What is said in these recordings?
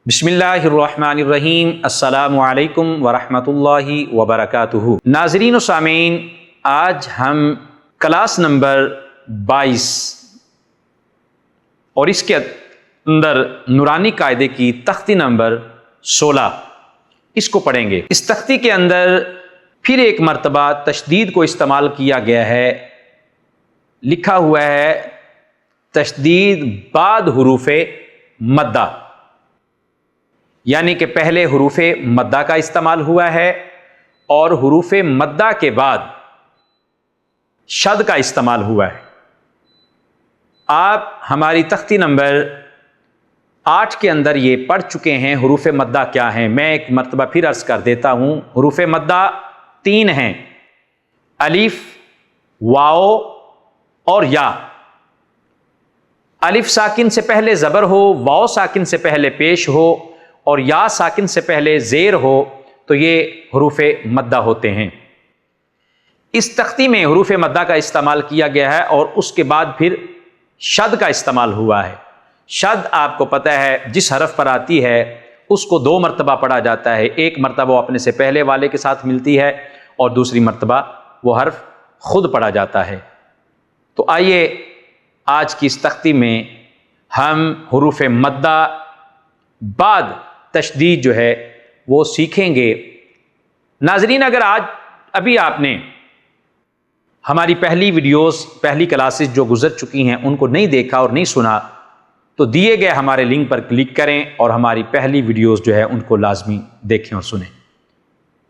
बिस्मिल्लाहिर्रहमानिर्रहीम। अस्सलामु अलैकुम वरहमतुल्लाहि वबरकातुहू। नाज़रीन व सामीन, आज हम क्लास नंबर 22 और इसके अंदर नूरानी कायदे की तख्ती नंबर 16 इसको पढ़ेंगे। इस तख्ती के अंदर फिर एक मरतबा तशदीद को इस्तेमाल किया गया है। लिखा हुआ है तशदीद बाद हुरूफ़े मद्दा, यानी कि पहले हुरूफ़े मद्दा का इस्तेमाल हुआ है और हुरूफ़े मद्दा के बाद शद का इस्तेमाल हुआ है। आप हमारी तख्ती नंबर 8 के अंदर ये पढ़ चुके हैं हुरूफ़े मद्दा क्या हैं। मैं एक मरतबा फिर अर्ज़ कर देता हूँ। हुरूफ़े मद्दा 3 हैं, अलिफ, वाओ और या। अलिफ साकिन से पहले ज़बर हो, वाओ साकिन से पहले पेश हो और या साकिन से पहले ज़ेर हो तो ये हुरूफ़े मद्दा होते हैं। इस तख्ती में हुरूफ़े मद्दा का इस्तेमाल किया गया है और उसके बाद फिर शद का इस्तेमाल हुआ है। शद आपको पता है जिस हरफ पर आती है उसको 2 मरतबा पढ़ा जाता है। एक मरतबा वो अपने से पहले वाले के साथ मिलती है और दूसरी मरतबा वो हरफ खुद पढ़ा जाता है। तो आइए आज की इस तख्ती में हम हुरूफ़े मद्दा बाद तशदीद जो है वो सीखेंगे। नाज़रीन, अगर आज अभी आपने हमारी पहली वीडियोस, पहली क्लासेस जो गुजर चुकी हैं उनको नहीं देखा और नहीं सुना तो दिए गए हमारे लिंक पर क्लिक करें और हमारी पहली वीडियोस जो है उनको लाजमी देखें और सुनें।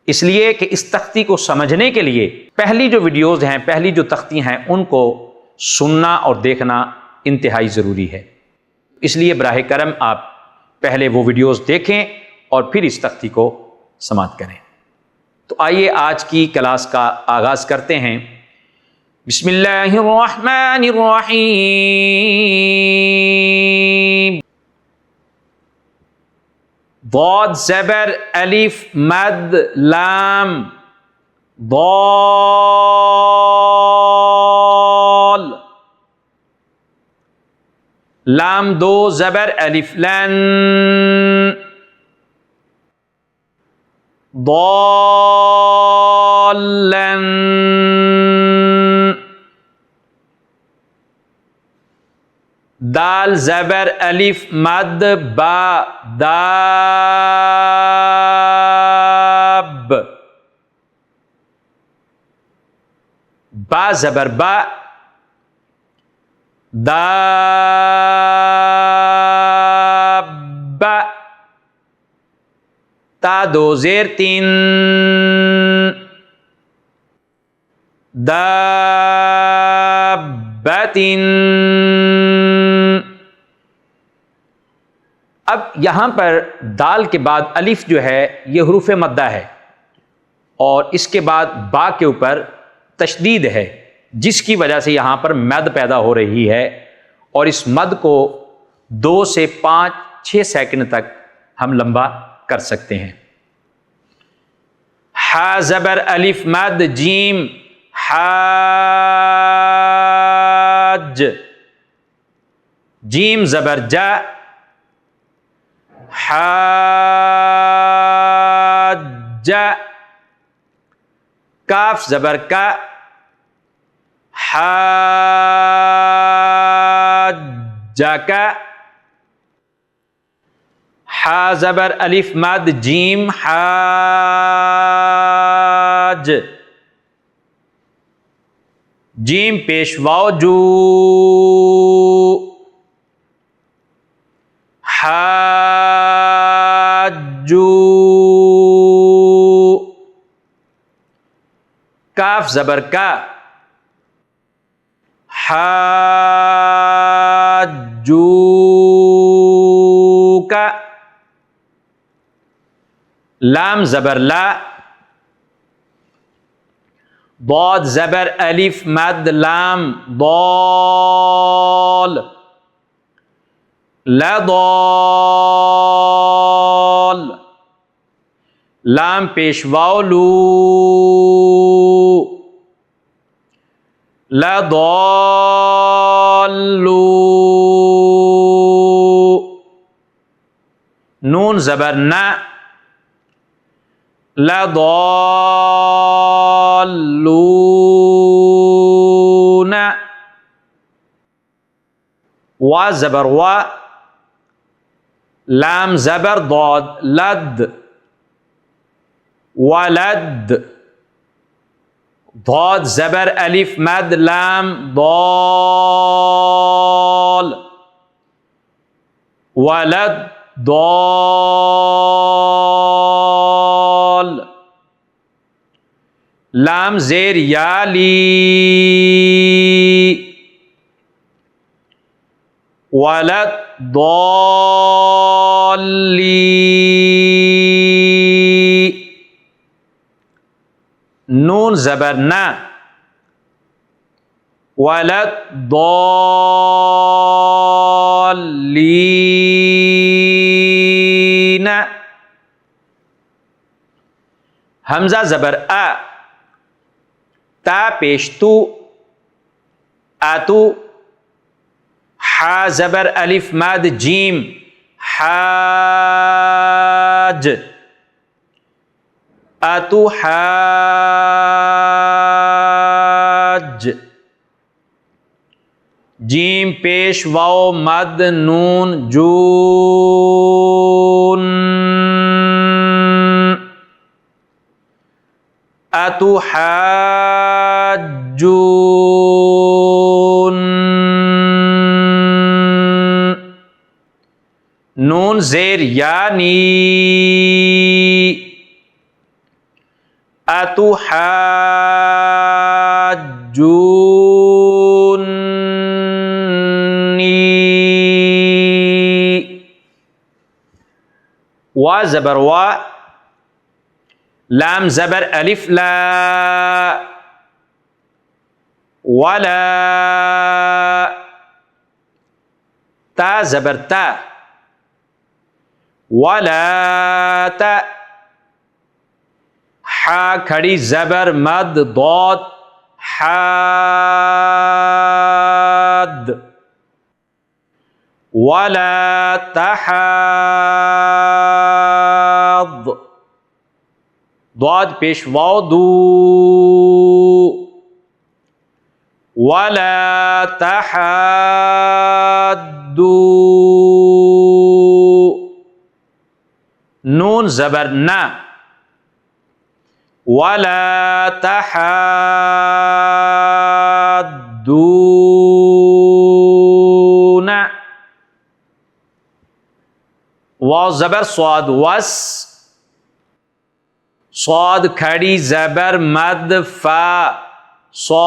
इसलिए कि इस तख्ती को समझने के लिए पहली जो वीडियोस हैं, पहली जो तख्ती हैं उनको सुनना और देखना इंतहाई ज़रूरी है। इसलिए बराह करम आप पहले वो वीडियोस देखें और फिर इस तख्ती को समाअत करें। तो आइए आज की क्लास का आगाज़ करते हैं। बिस्मिल्लाहिर्रहमानिर्रहीम। दौद ज़बर अलिफ मद लाम दौल। लाम 2 ज़बर अलिफ लन दौलन। दाल ज़बर अलिफ मद बा दाब। बा ज़बर बा दाब्बा। ता 2 ज़ेर 3 दाब्बतिन। अब यहां पर दाल के बाद अलिफ जो है ये हुरूफ़े मद्दा है और इसके बाद बा के ऊपर तशदीद है, जिसकी वजह से यहां पर मद पैदा हो रही है और इस मद को 2 से 5-6 सेकंड तक हम लंबा कर सकते हैं। हा ज़बर अलिफ मद जीम हाज। जीम ज़बर जा हाजा। काफ ज़बर का हाजाका। हा ज़बर अलिफ मद जीम हाज। जीम पेश वाओ जू हाजू। काफ ज़बर का हाजू का। लाम ज़बर ला। दौद ज़बर अलिफ मद लाम दौल। लदौल। लाम पेश वाओ लू लदौलू। नून ज़बर न, लदल्लून, वा ज़बर वा, लाम ज़बर दौद लद, वलद, दौद ज़बर अलिफ मद लाम दौल, वलद दौल, लाम ज़ेर याली, वलद दौली, नून ज़बर न, वलद दौलीन, हमजा ज़बर अ, ता पेश तू, आतू, हा ज़बर अलिफ मद जीम हाज, अतु हाज, जीम पेश वाओ मद नून जून, अतु हाजून, नून ज़ेर यानी, अतु हाजूनी, वा ज़बर वा, लाम ज़बर अलिफ ला, वला, ता ज़बर ता, वला ता, हा खड़ी ज़बर मद दौद हाद, वला तहाद, दौद पेश वाओ दू, वला तहादू, नून ज़बर न, वला तहाद्दून, वाव ज़बर स्वाद वस, स्वाद खड़ी ज़बर मद फा, सौफ,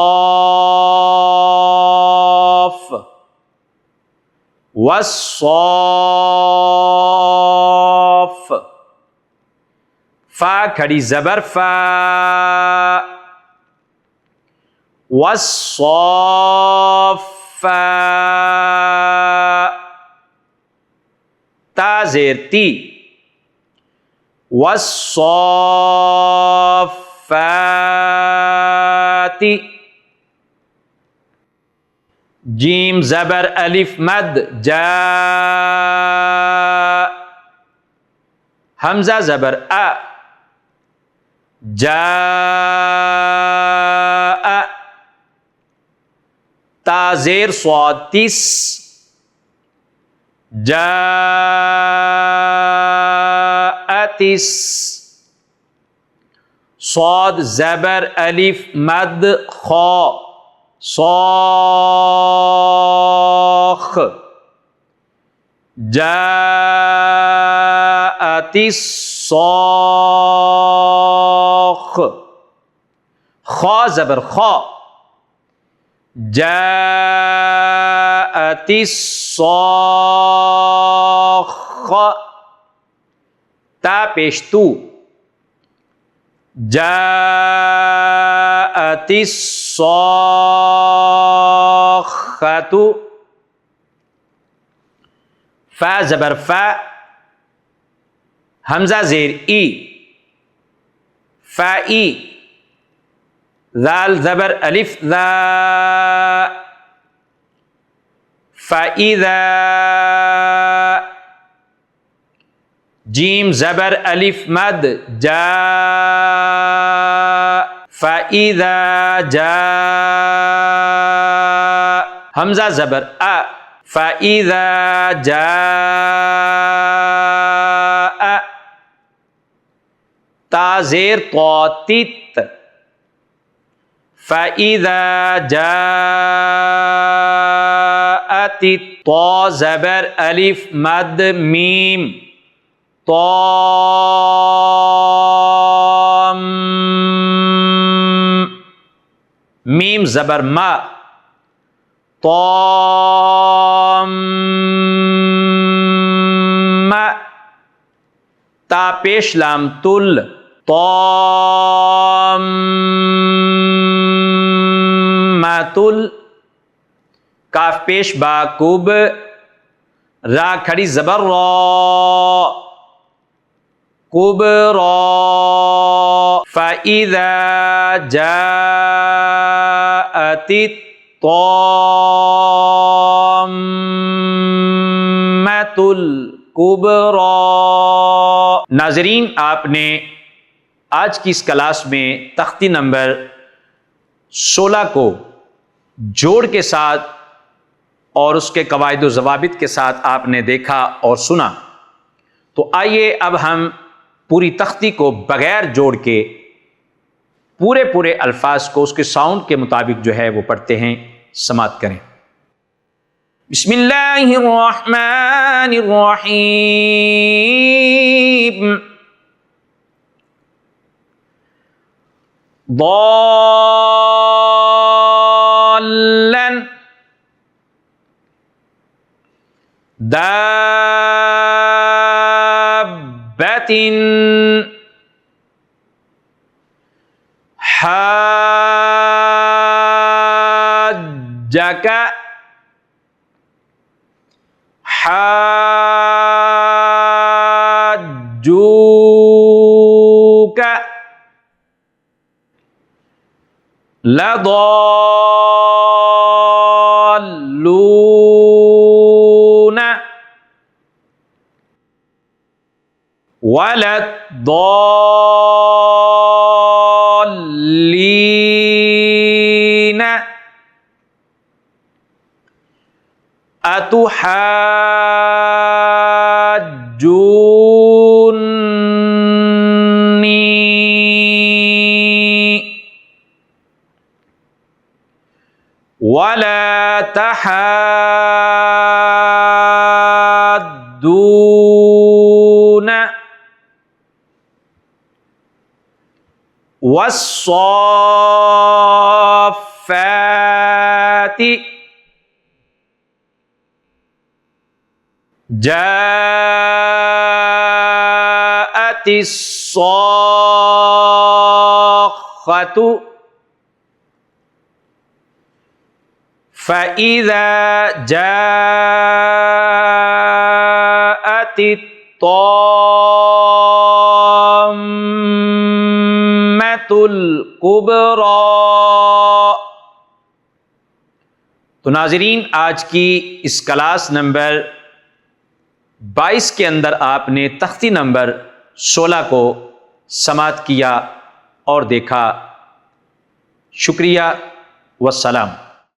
वस्सौफ, फा खड़ी ज़बर फा, वस्सौफ़ा, ता ज़ेर ती, वस्सौफ़ाती, जीम ज़बर अलिफ मद जा, हमजा ज़बर अ, जा, ता ज़ेर स्वाद तिस, जाअतिस, स्वाद ज़बर अलिफ मद खौ, सौख, जाअतिस सौख, खौ ज़बर खौ, जाअतिस सौख, ता पेश तू, जाअतिस सौखतु, फा ज़बर फा, हमजा ज़ेर ई, फ़ाई, ज़ाल ज़बर अलिफ ज़ा, फ़ाइज़ा, जीम ज़बर अलिफ मद जा, फ़इज़ा जा, हमज़ा ज़बर अ, फ़इज़ा जा, ता ज़ेर तौ तित, फ़इज़ा जाअतित, तौ ज़बर अलिफ मद मीम, तौम, मीम ज़बर मा, तौम, ता पेश लाम तुल, तौम्मातुल, काफ पेश बा कुब, रा खड़ी ज़बर रौ, कुबरा, फ़इज़ा जाअतित तौम्मतुल कुबरा। नाज़रीन, आपने आज की इस क्लास में तख्ती नंबर 16 को जोड़ के साथ और उसके कवायद व ज़वाबित के साथ आपने देखा और सुना। तो आइए अब हम पूरी तख्ती को बगैर जोड़ के पूरे पूरे अल्फाज को उसके साउंड के मुताबिक जो है वो पढ़ते हैं, समात करें। बिस्मिल्लाहिर्रहमानिर्रहीम। ضالًا دابة حاجك حاجوك لضالون ولضالين أتحاجوني ولا تحاضون والصافات جاءت الصاخة فإذا جاءت الطامة الكبرى। तो नाज़रीन, आज की इस क्लास नंबर 22 के अंदर आपने तख्ती नंबर 16 को समात किया और देखा। शुक्रिया वस्सलाम।